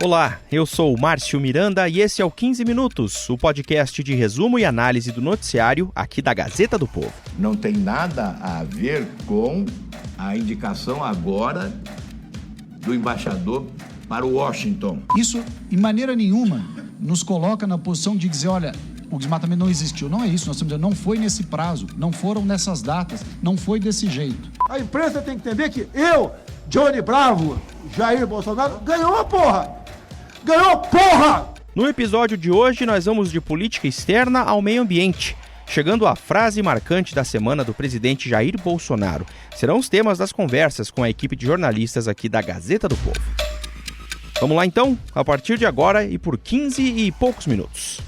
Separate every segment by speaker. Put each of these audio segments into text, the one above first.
Speaker 1: Olá, eu sou o Márcio Miranda e esse é o 15 Minutos, o podcast de resumo e análise do noticiário aqui da Gazeta do Povo.
Speaker 2: Não tem nada a ver com a indicação agora do embaixador para Washington.
Speaker 3: Isso, em maneira nenhuma, nos coloca na posição de dizer, olha, o desmatamento não existiu. Não é isso, nós estamos dizendo, não foi nesse prazo, não foram nessas datas, não foi desse jeito.
Speaker 4: A imprensa tem que entender que Johnny Bravo, Jair Bolsonaro, ganhou a porra! Ganhou porra!
Speaker 1: No episódio de hoje, nós vamos de política externa ao meio ambiente, chegando à frase marcante da semana do presidente Jair Bolsonaro. Serão os temas das conversas com a equipe de jornalistas aqui da Gazeta do Povo. Vamos lá então, a partir de agora e por 15 e poucos minutos.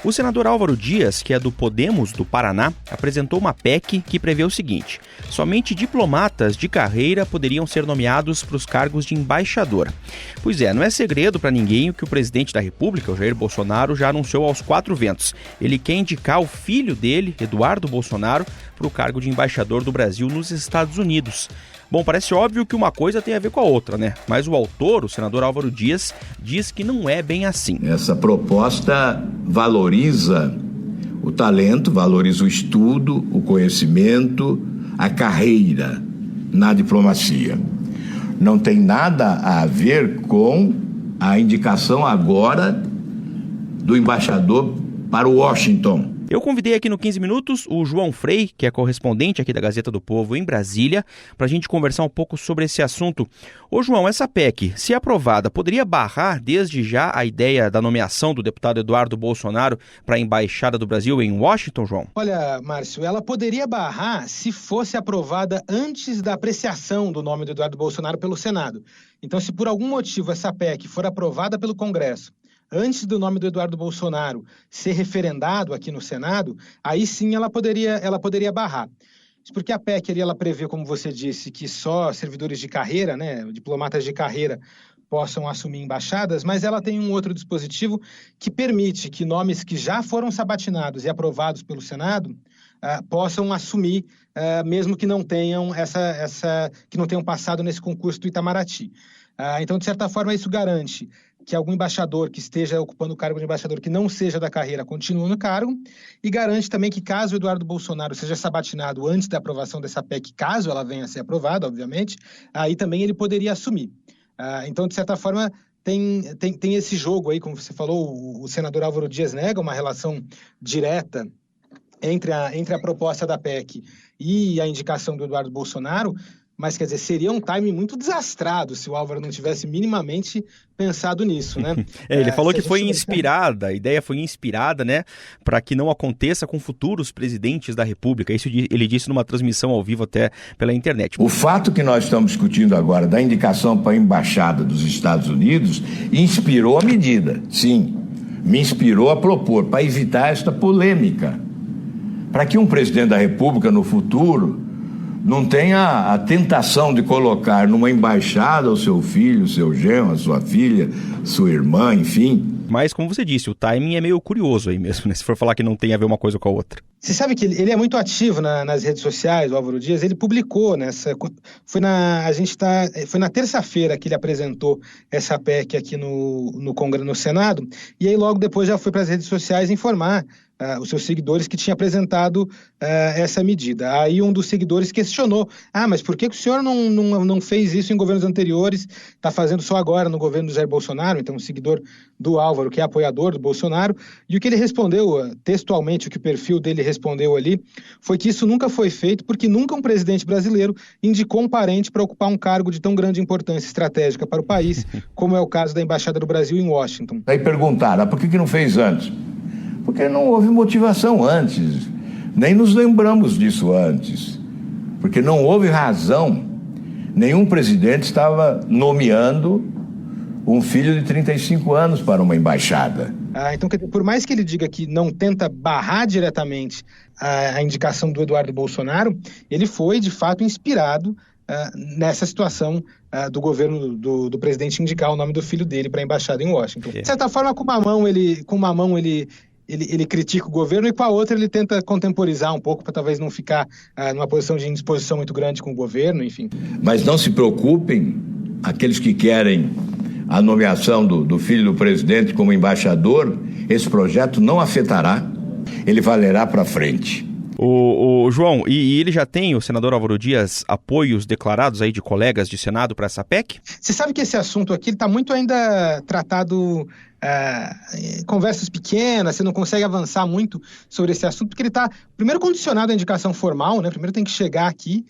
Speaker 1: O senador Álvaro Dias, que é do Podemos do Paraná, apresentou uma PEC que prevê o seguinte: somente diplomatas de carreira poderiam ser nomeados para os cargos de embaixador. Pois é, não é segredo para ninguém o que o presidente da República, o Jair Bolsonaro, já anunciou aos quatro ventos. Ele quer indicar o filho dele, Eduardo Bolsonaro, para o cargo de embaixador do Brasil nos Estados Unidos. Bom, parece óbvio que uma coisa tem a ver com a outra, né? Mas o autor, o senador Álvaro Dias, diz que não é bem assim.
Speaker 2: Essa proposta valoriza o talento, valoriza o estudo, o conhecimento, a carreira na diplomacia. Não tem nada a ver com a indicação agora do embaixador para Washington.
Speaker 1: Eu convidei aqui no 15 Minutos o João Frei, que é correspondente aqui da Gazeta do Povo em Brasília, para a gente conversar um pouco sobre esse assunto. Ô João, essa PEC, se aprovada, poderia barrar desde já a ideia da nomeação do deputado Eduardo Bolsonaro para a Embaixada do Brasil em Washington, João?
Speaker 5: Olha, Márcio, ela poderia barrar se fosse aprovada antes da apreciação do nome do Eduardo Bolsonaro pelo Senado. Então, se por algum motivo essa PEC for aprovada pelo Congresso, antes do nome do Eduardo Bolsonaro ser referendado aqui no Senado, aí sim ela poderia barrar. Isso porque a PEC ela prevê, como você disse, que só servidores de carreira, né, diplomatas de carreira, possam assumir embaixadas, mas ela tem um outro dispositivo que permite que nomes que já foram sabatinados e aprovados pelo Senado possam assumir, mesmo que não tenham que não tenham passado nesse concurso do Itamaraty. Então, de certa forma, isso garante que algum embaixador que esteja ocupando o cargo de embaixador que não seja da carreira continue no cargo, e garante também que caso o Eduardo Bolsonaro seja sabatinado antes da aprovação dessa PEC, caso ela venha a ser aprovada, obviamente, aí também ele poderia assumir. Então, de certa forma, tem esse jogo aí, como você falou, o senador Álvaro Dias nega uma relação direta entre a proposta da PEC e a indicação do Eduardo Bolsonaro, mas, quer dizer, seria um time muito desastrado se o Álvaro não tivesse minimamente pensado nisso, né?
Speaker 1: Ele falou que foi inspirada, a ideia foi inspirada, né, para que não aconteça com futuros presidentes da República. Isso ele disse numa transmissão ao vivo até pela internet.
Speaker 2: O fato que nós estamos discutindo agora da indicação para a Embaixada dos Estados Unidos inspirou a medida, sim. Me inspirou a propor, para evitar esta polêmica. Para que um presidente da República no futuro não tenha a tentação de colocar numa embaixada o seu filho, o seu genro, a sua filha, sua irmã, enfim.
Speaker 1: Mas, como você disse, o timing é meio curioso aí mesmo, né? Se for falar que não tem a ver uma coisa com a outra.
Speaker 5: Você sabe que ele é muito ativo nas redes sociais, o Álvaro Dias. Ele publicou foi na terça-feira que ele apresentou essa PEC aqui no Congresso, no Senado, e aí logo depois já foi para as redes sociais informar os seus seguidores que tinha apresentado essa medida. Aí um dos seguidores questionou, mas por que o senhor não fez isso em governos anteriores, está fazendo só agora no governo do Jair Bolsonaro? Então, um seguidor do Álvaro, que é apoiador do Bolsonaro, e o que ele respondeu, textualmente, o que o perfil dele respondeu ali, foi que isso nunca foi feito porque nunca um presidente brasileiro indicou um parente para ocupar um cargo de tão grande importância estratégica para o país, como é o caso da Embaixada do Brasil em Washington.
Speaker 2: Aí perguntaram, por que não fez antes? Porque não houve motivação antes, nem nos lembramos disso antes, porque não houve razão. Nenhum presidente estava nomeando um filho de 35 anos para uma embaixada.
Speaker 5: Então, por mais que ele diga que não tenta barrar diretamente a indicação do Eduardo Bolsonaro, ele foi, de fato, inspirado nessa situação do governo do presidente indicar o nome do filho dele para a embaixada em Washington. De certa forma, com uma mão ele critica o governo e com a outra ele tenta contemporizar um pouco para talvez não ficar numa posição de indisposição muito grande com o governo, enfim.
Speaker 2: Mas não se preocupem, aqueles que querem a nomeação do filho do presidente como embaixador, esse projeto não afetará, ele valerá para frente.
Speaker 1: O João, e ele já tem, o senador Álvaro Dias, apoios declarados aí de colegas de Senado para essa PEC?
Speaker 5: Você sabe que esse assunto aqui está muito ainda tratado em conversas pequenas, você não consegue avançar muito sobre esse assunto, porque ele está, primeiro, condicionado à indicação formal, né? Primeiro tem que chegar aqui.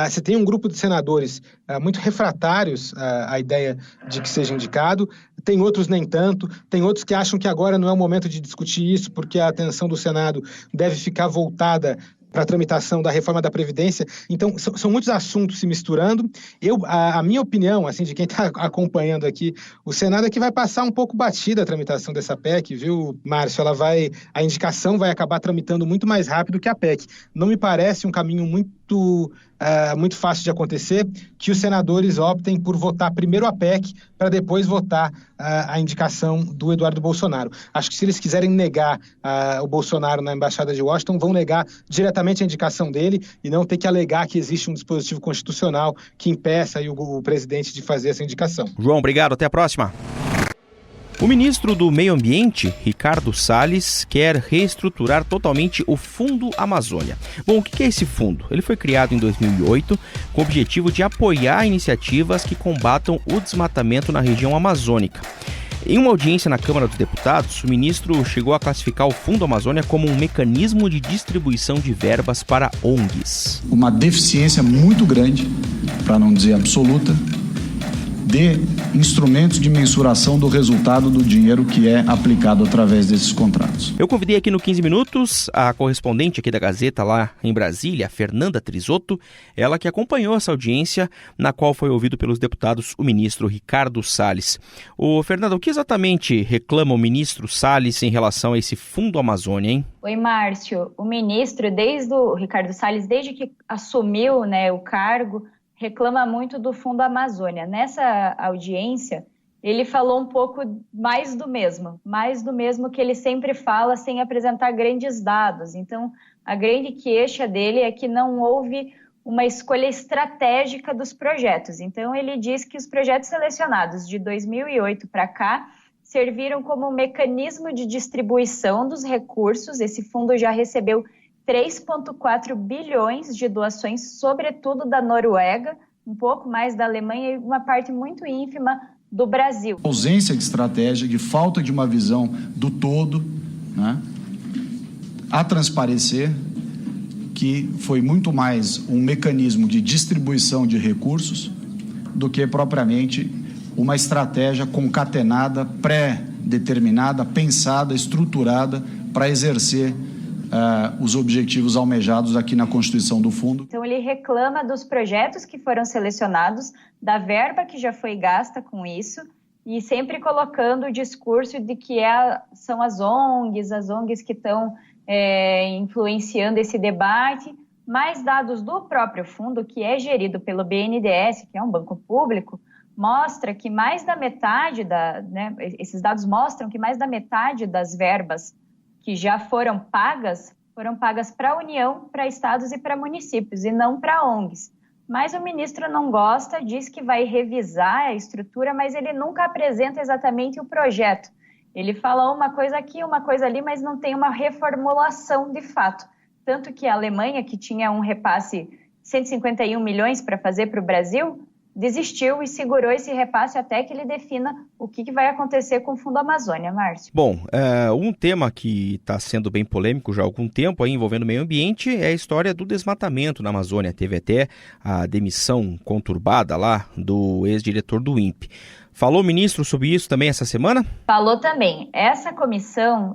Speaker 5: Você tem um grupo de senadores muito refratários à ideia de que seja indicado, tem outros nem tanto, tem outros que acham que agora não é o momento de discutir isso, porque a atenção do Senado deve ficar voltada para a tramitação da reforma da Previdência. Então, são muitos assuntos se misturando. A minha opinião, assim, de quem está acompanhando aqui, o Senado é que vai passar um pouco batida a tramitação dessa PEC, viu, Márcio? A indicação vai acabar tramitando muito mais rápido que a PEC. Não me parece um caminho muito fácil de acontecer, que os senadores optem por votar primeiro a PEC para depois votar a indicação do Eduardo Bolsonaro. Acho que se eles quiserem negar o Bolsonaro na Embaixada de Washington, vão negar diretamente a indicação dele e não ter que alegar que existe um dispositivo constitucional que impeça aí o presidente de fazer essa indicação.
Speaker 1: João, obrigado. Até a próxima. O ministro do Meio Ambiente, Ricardo Salles, quer reestruturar totalmente o Fundo Amazônia. Bom, o que é esse fundo? Ele foi criado em 2008 com o objetivo de apoiar iniciativas que combatam o desmatamento na região amazônica. Em uma audiência na Câmara dos Deputados, o ministro chegou a classificar o Fundo Amazônia como um mecanismo de distribuição de verbas para ONGs.
Speaker 3: Uma deficiência muito grande, para não dizer absoluta, de instrumentos de mensuração do resultado do dinheiro que é aplicado através desses contratos.
Speaker 1: Eu convidei aqui no 15 Minutos a correspondente aqui da Gazeta lá em Brasília, Fernanda Trisotto, ela que acompanhou essa audiência na qual foi ouvido pelos deputados o ministro Ricardo Salles. Fernanda, o que exatamente reclama o ministro Salles em relação a esse Fundo Amazônia, hein?
Speaker 6: Oi, Márcio. O ministro, Ricardo Salles, desde que assumiu, o cargo, reclama muito do Fundo Amazônia. Nessa audiência, ele falou um pouco mais do mesmo que ele sempre fala sem apresentar grandes dados. Então, a grande queixa dele é que não houve uma escolha estratégica dos projetos. Então, ele diz que os projetos selecionados de 2008 para cá serviram como um mecanismo de distribuição dos recursos. Esse fundo já recebeu 3,4 bilhões de doações, sobretudo da Noruega, um pouco mais da Alemanha e uma parte muito ínfima do Brasil.
Speaker 3: Ausência de estratégia, de falta de uma visão do todo, a transparecer que foi muito mais um mecanismo de distribuição de recursos do que propriamente uma estratégia concatenada, pré-determinada, pensada, estruturada para exercer os objetivos almejados aqui na Constituição do Fundo.
Speaker 6: Então ele reclama dos projetos que foram selecionados, da verba que já foi gasta com isso, e sempre colocando o discurso de que são as ONGs que estão influenciando esse debate, mas dados do próprio fundo, que é gerido pelo BNDES, que é um banco público, mostra que mais da metade, esses dados mostram que mais da metade das verbas que já foram pagas para a União, para estados e para municípios, e não para ONGs. Mas o ministro não gosta, diz que vai revisar a estrutura, mas ele nunca apresenta exatamente o projeto. Ele fala uma coisa aqui, uma coisa ali, mas não tem uma reformulação de fato. Tanto que a Alemanha, que tinha um repasse de 151 milhões para fazer para o Brasil, desistiu e segurou esse repasse até que ele defina o que vai acontecer com o Fundo Amazônia, Márcio.
Speaker 1: Bom, um tema que está sendo bem polêmico já há algum tempo aí, envolvendo o meio ambiente é a história do desmatamento na Amazônia. Teve até a demissão conturbada lá do ex-diretor do INPE. Falou o ministro sobre isso também essa semana?
Speaker 6: Falou também. Essa comissão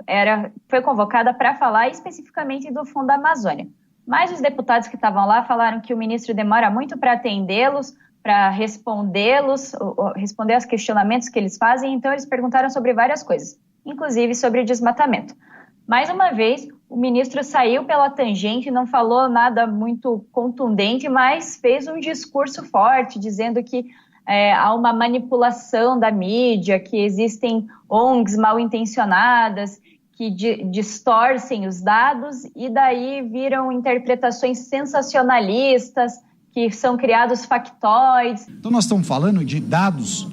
Speaker 6: foi convocada para falar especificamente do Fundo Amazônia. Mas os deputados que estavam lá falaram que o ministro demora muito para atendê-los, para responder aos questionamentos que eles fazem, então eles perguntaram sobre várias coisas, inclusive sobre o desmatamento. Mais uma vez, o ministro saiu pela tangente, não falou nada muito contundente, mas fez um discurso forte, dizendo que há uma manipulação da mídia, que existem ONGs mal intencionadas, que distorcem os dados e daí viram interpretações sensacionalistas, que são criados factoides.
Speaker 3: Então nós estamos falando de dados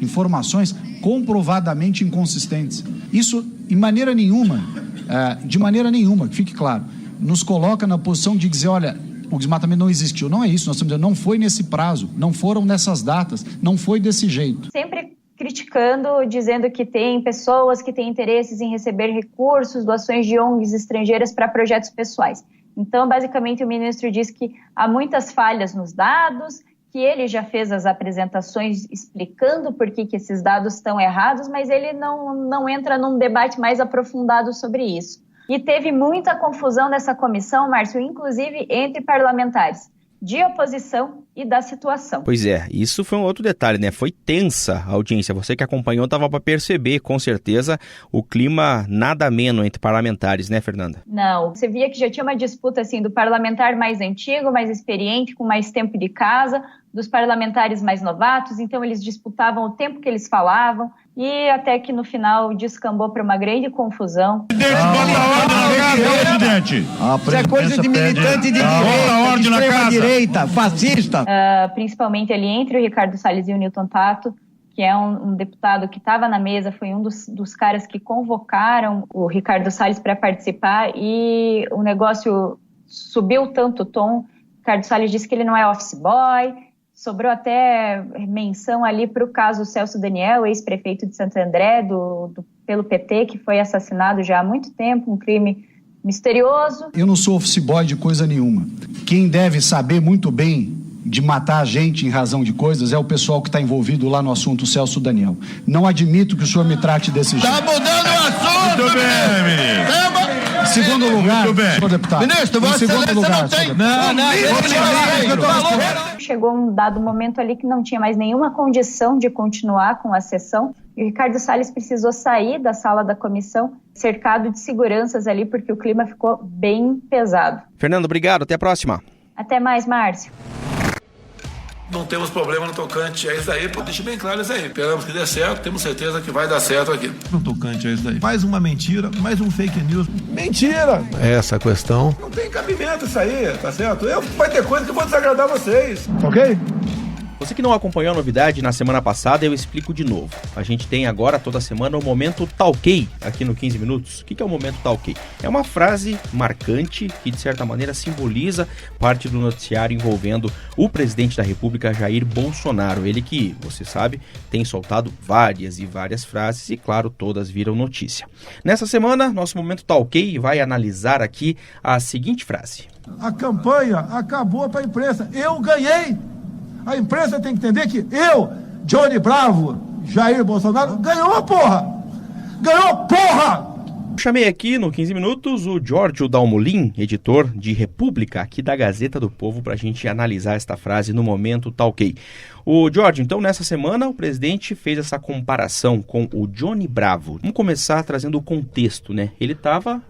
Speaker 3: informações comprovadamente inconsistentes. Isso, de maneira nenhuma, que fique claro, nos coloca na posição de dizer, olha, o desmatamento não existiu. Não é isso, nós estamos dizendo, não foi nesse prazo, não foram nessas datas, não foi desse jeito.
Speaker 6: Sempre criticando, dizendo que tem pessoas que têm interesses em receber recursos, doações de ONGs estrangeiras para projetos pessoais. Então, basicamente, o ministro diz que há muitas falhas nos dados, que ele já fez as apresentações explicando por que esses dados estão errados, mas ele não entra num debate mais aprofundado sobre isso. E teve muita confusão nessa comissão, Márcio, inclusive entre parlamentares de oposição e da situação.
Speaker 1: Pois é, isso foi um outro detalhe, né? Foi tensa a audiência. Você que acompanhou estava para perceber, com certeza, o clima nada ameno entre parlamentares, né, Fernanda?
Speaker 6: Não, você via que já tinha uma disputa assim do parlamentar mais antigo, mais experiente, com mais tempo de casa, dos parlamentares mais novatos, então eles disputavam o tempo que eles falavam e até que no final descambou para uma grande confusão.
Speaker 7: Presidente! Isso é coisa de militante de direita, de extrema-direita, fascista.
Speaker 6: Principalmente ali entre o Ricardo Salles e o Newton Tato, que é um deputado que estava na mesa, foi um dos caras que convocaram o Ricardo Salles para participar e o negócio subiu tanto o tom. O Ricardo Salles disse que ele não é office boy. Sobrou até menção ali para o caso Celso Daniel, ex-prefeito de Santo André, pelo PT, que foi assassinado já há muito tempo, um crime misterioso.
Speaker 3: Eu não sou office boy de coisa nenhuma. Quem deve saber muito bem de matar a gente em razão de coisas é o pessoal que está envolvido lá no assunto Celso Daniel. Não admito que o senhor me trate desse jeito.
Speaker 7: Tá mudando o assunto! Muito bem, ministro!
Speaker 3: Em segundo lugar, senhor deputado.
Speaker 7: Ministro, você não tem...
Speaker 6: Chegou um dado momento ali que não tinha mais nenhuma condição de continuar com a sessão e o Ricardo Salles precisou sair da sala da comissão, cercado de seguranças ali, porque o clima ficou bem pesado.
Speaker 1: Fernando, obrigado. Até a próxima.
Speaker 6: Até mais, Márcio.
Speaker 8: Não temos problema no tocante a isso daí, deixa bem claro isso aí. Esperamos que dê certo, temos certeza que vai dar certo aqui.
Speaker 7: No tocante a isso daí. Mais uma mentira, mais um fake news.
Speaker 8: Mentira!
Speaker 7: Essa questão.
Speaker 8: Não tem cabimento isso aí, tá certo? Vai ter coisa que eu vou desagradar vocês.
Speaker 7: Ok?
Speaker 1: Você que não acompanhou a novidade na semana passada, eu explico de novo. A gente tem agora, toda semana, o Momento Talkei aqui no 15 Minutos. O que é o Momento Talkei? É uma frase marcante que, de certa maneira, simboliza parte do noticiário envolvendo o presidente da República, Jair Bolsonaro. Ele que, você sabe, tem soltado várias e várias frases e, claro, todas viram notícia. Nessa semana, nosso Momento Talkei vai analisar aqui a seguinte frase.
Speaker 4: A campanha acabou para a imprensa. Eu ganhei. A imprensa tem que entender que eu, Johnny Bravo, Jair Bolsonaro, ganhou a porra! Ganhou, porra!
Speaker 1: Chamei aqui no 15 Minutos o Giorgio Dalmolin, editor de República, aqui da Gazeta do Povo, para a gente analisar esta frase no Momento Talkei. O Giorgio, então, nessa semana, o presidente fez essa comparação com o Johnny Bravo. Vamos começar trazendo o contexto, né? Ele estava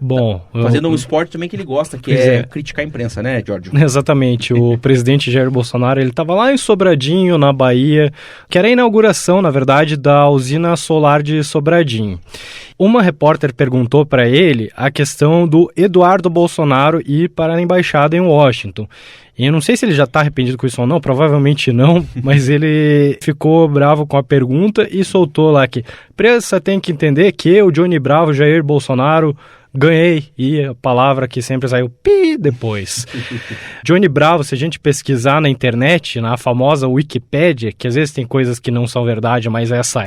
Speaker 1: fazendo um esporte também que ele gosta, que é criticar a imprensa, né, Giorgio?
Speaker 9: Exatamente. O presidente Jair Bolsonaro, ele estava lá em Sobradinho, na Bahia, que era a inauguração, na verdade, da usina solar de Sobradinho. Uma repórter perguntou para ele a questão do Eduardo Bolsonaro ir para a embaixada em Washington. E eu não sei se ele já está arrependido com isso ou não, provavelmente não, mas ele ficou bravo com a pergunta e soltou lá que a imprensa tem que entender que eu, Johnny Bravo, Jair Bolsonaro, ganhei, e a palavra que sempre saiu pi depois. Johnny Bravo, se a gente pesquisar na internet, na famosa Wikipédia, que às vezes tem coisas que não são verdade, mas essa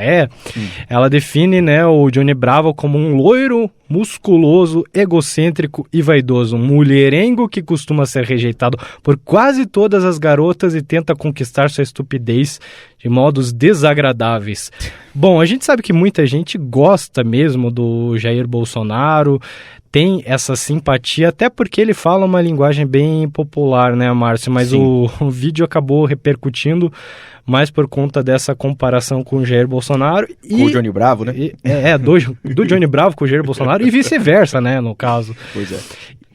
Speaker 9: ela define, né, o Johnny Bravo como um loiro, musculoso, egocêntrico e vaidoso, um mulherengo que costuma ser rejeitado por quase todas as garotas e tenta conquistar sua estupidez de modos desagradáveis. Bom, a gente sabe que muita gente gosta mesmo do Jair Bolsonaro, tem essa simpatia, até porque ele fala uma linguagem bem popular, né, Márcio? Mas o vídeo acabou repercutindo mais por conta dessa comparação com o Jair Bolsonaro.
Speaker 1: Com o Johnny Bravo, né?
Speaker 9: Do Johnny Bravo com o Jair Bolsonaro e vice-versa, né, no caso.
Speaker 1: Pois é.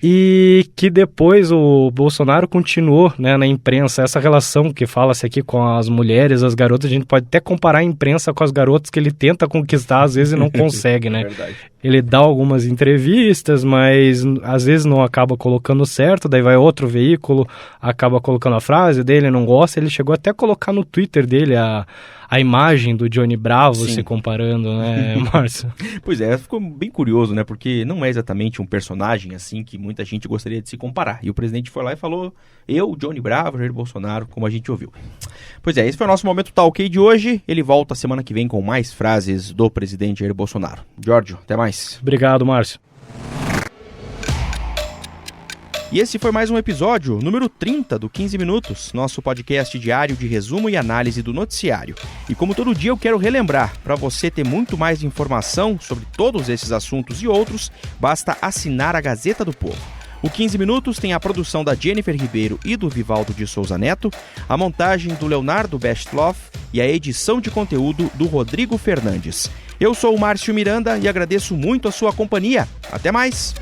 Speaker 9: E que depois o Bolsonaro continuou, né, na imprensa, essa relação que fala-se aqui com as mulheres, as garotas, a gente pode até comparar a imprensa com as garotas que ele tenta conquistar, às vezes e não consegue, né?
Speaker 1: Verdade.
Speaker 9: Ele dá algumas entrevistas, mas às vezes não acaba colocando certo, daí vai outro veículo, acaba colocando a frase dele, não gosta, ele chegou até a colocar no Twitter dele a a imagem do Johnny Bravo
Speaker 1: Sim.
Speaker 9: se comparando, né, Márcio?
Speaker 1: Pois é, ficou bem curioso, né? Porque não é exatamente um personagem assim que muita gente gostaria de se comparar. E o presidente foi lá e falou, eu, Johnny Bravo, Jair Bolsonaro, como a gente ouviu. Pois é, esse foi o nosso Momento Tá Ok de hoje. Ele volta semana que vem com mais frases do presidente Jair Bolsonaro. Giorgio, até mais.
Speaker 9: Obrigado, Márcio.
Speaker 1: E esse foi mais um episódio, número 30 do 15 Minutos, nosso podcast diário de resumo e análise do noticiário. E como todo dia eu quero relembrar, para você ter muito mais informação sobre todos esses assuntos e outros, basta assinar a Gazeta do Povo. O 15 Minutos tem a produção da Jennifer Ribeiro e do Vivaldo de Souza Neto, a montagem do Leonardo Bestloff e a edição de conteúdo do Rodrigo Fernandes. Eu sou o Márcio Miranda e agradeço muito a sua companhia. Até mais!